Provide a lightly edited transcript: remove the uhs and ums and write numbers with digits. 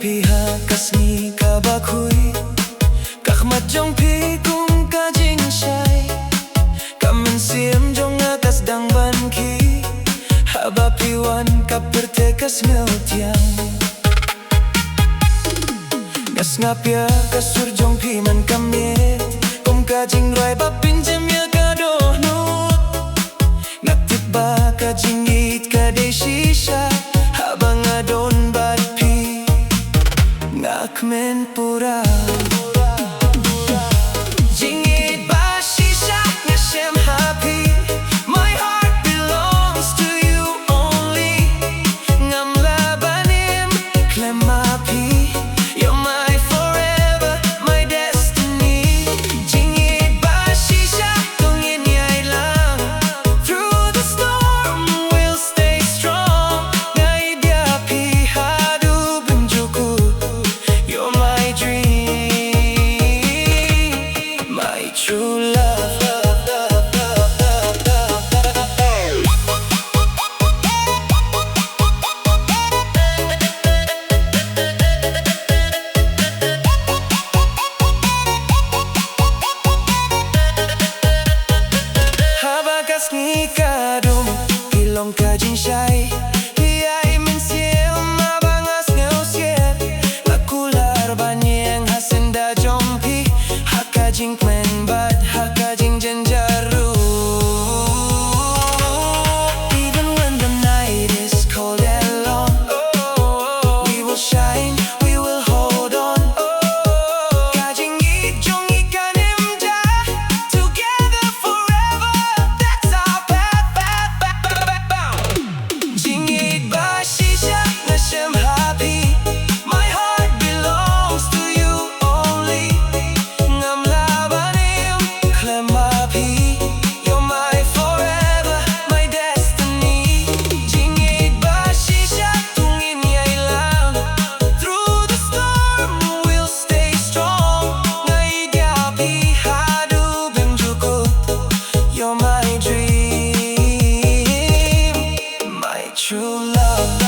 Pihak kasni ka bakhui Kakmat jong pi kum ka jing shai Kamen siem jong atas dang ban ki Haba piwan ka pertekas ngau tiang Ngas ngapya kasur jong pi man kamiet Kum ka jing roi ba pinjam ya ka doh nut Ngaktit ba ka jingieid ka de shisha Haba ngadon bat pi Ngakmen pura Jingieid ba shisha ngasem happy My heart belongs to you only Ngam labanim klem happy You're my forever, my destiny Jingieid ba shisha tungin yai lang Through the storm we'll stay strong Ngai dia pi hadu benjuku You're my dream, my true love. Habakas ni kadum, kilong ka jing shai. Hiai min siem mabangas ngau siet. Lakular banyeng hasenda jompi. Haka jing kmen bad, haka jing jenjaru. Even when the night is cold and long, we will shine, we will hold on. Ka jingieid jong ikan imja, together forever. That's our path. Jingieid ba shisha ngasem happy. My heart belongs to you only. Ngam labanim klem happy. You're my forever, my destiny. Jingieid ba shisha tungin yai lang. Through the storm we'll stay strong. Ngai dia pi hadu benjukut. You're my dream, my true love.